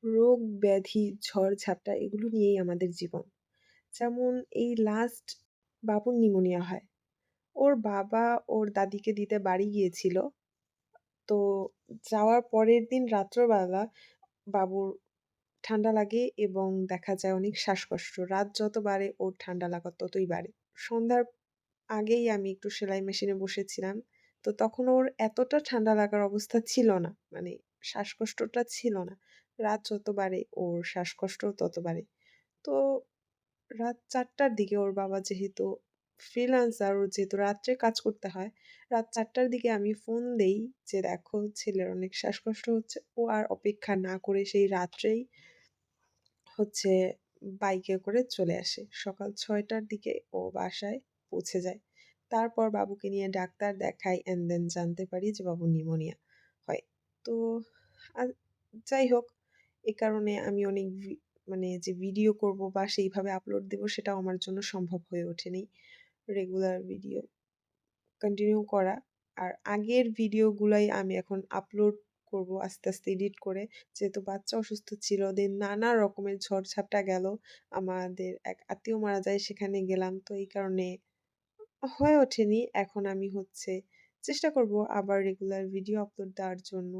রোগ ব্যাধি, ঝড়-ঝাপটা এগুলো নিয়েই আমাদের জীবন। যেমন এই লাস্ট বাবুর নিউমোনিয়া হয়। ওর বাবা ওর দাদিকে দিতে বাড়ি গিয়েছিল। তো যাওয়ার পরের দিন রাত্রবেলা বাবুর ঠান্ডা লাগে এবং দেখা যায় অনেক শ্বাসকষ্ট। রাত যত বাড়ে ওর ঠান্ডা লাগা ততই বাড়ে। সন্ধ্যার আগেই আমি একটু সেলাই মেশিনে বসেছিলাম। তো তখন ওর এতটা ঠান্ডা লাগার অবস্থা ছিল না। মানে শ্বাসকষ্টটা ছিল না। রাত যত বাড়ে ওর শ্বাসকষ্টও তত বাড়ে। তো রাত ৪:০০ র দিকে ওর বাবা যেহেতু ফ্রিল্যান্সার, ওর যেহেতু রাত্রে কাজ করতে হয়, রাত ৪:০০ র দিকে আমি ফোন দেই যে, "দেখো ছেলের অনেক শ্বাসকষ্ট হচ্ছে।" ও আর অপেক্ষা না করে সেই রাত্রেই হচ্ছে বাইকে করে চলে আসে। সকাল ৬:০০ র দিকে ও বাসায় পৌঁছে যায়। তারপর বাবুকে নিয়ে ডাক্তার দেখাই অ্যান্ড দেন জানতে পারি যে বাবুর নিউমোনিয়া হয়। তো আ যাই হোক, এ কারণে আমি অনেক মানে যে ভিডিও করব বা সেইভাবে আপলোড দেব সেটাও আমার জন্য সম্ভব হয়ে ওঠেনি। রেগুলার ভিডিও কন্টিনিউ করা। আর আগের ভিডিওগুলাই আমি এখন আপলোড করব আস্তে, আস্তে এডিট করে। যেহেতু বাচ্চা অসুস্থ ছিল, দেন নানা রকমের ঝড়-ঝাপটা গেল। আমাদের এক আত্মীয় মারা যায়, সেখানে গেলাম। তো এই কারণে হয়ে ওঠেনি। এখন আমি হচ্ছে চেষ্টা করব আবার রেগুলার ভিডিও আপলোড দেওয়ার জন্য।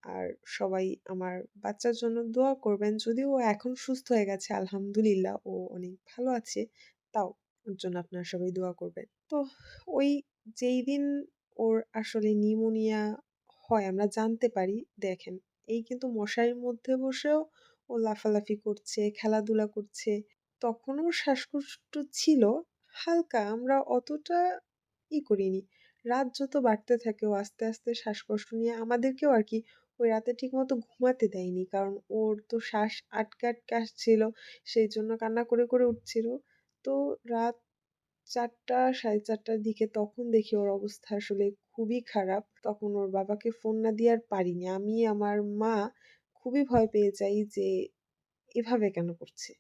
আর সবাই আমার বাচ্চার জন্য দোয়া করবেন। যদিও ও এখন সুস্থ হয়ে গেছে আলহামদুলিল্লাহ। ও অনেক ভালো আছে। তাও ওর জন্য আপনারা সবাই দোয়া করবেন। তো ওই যেইদিন ওর আসলে নিউমোনিয়া হয় আমরা জানতে পারি, দেখেন এই কিন্তু মশারির মধ্যে বসেও ও লাফালাফি করছে, খেলাধুলা করছে। তখনও শ্বাসকষ্ট ছিল হালকা, আমরা অতটা করিনি। রাত যত বাড়তে থাকে ও আস্তে, আস্তে শ্বাসকষ্ট নিয়ে আমাদেরকেও আরকি ওই রাতে ঠিকমতো ঘুমাতে দেয়নি। কারণ ওর তো শ্বাস আটকে, আটকে আসছিল। সেইজন্য কান্না করে, করে উঠছিল। তো রাত ৪:০০ ৪:৩০ র দিকে তখন দেখি ওর অবস্থা আসলে খুবই খারাপ। তখন ওর বাবাকে ফোন না দিয়ে আর পারিনি। আমি আমার মা খুবই ভয় পেয়ে যাই যে এভাবে কেন করছে?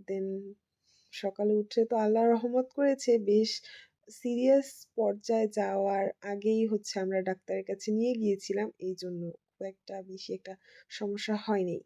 দেন সকালে উঠে তো আল্লাহ রহমত করেছে বেশ সিরিয়াস পর্যায়ে যাওয়ার আগেই হচ্ছে আমরা ডাক্তারের কাছে নিয়ে গিয়েছিলাম। এইজন্য খুব একটা বেশি একটা সমস্যা হয়নি।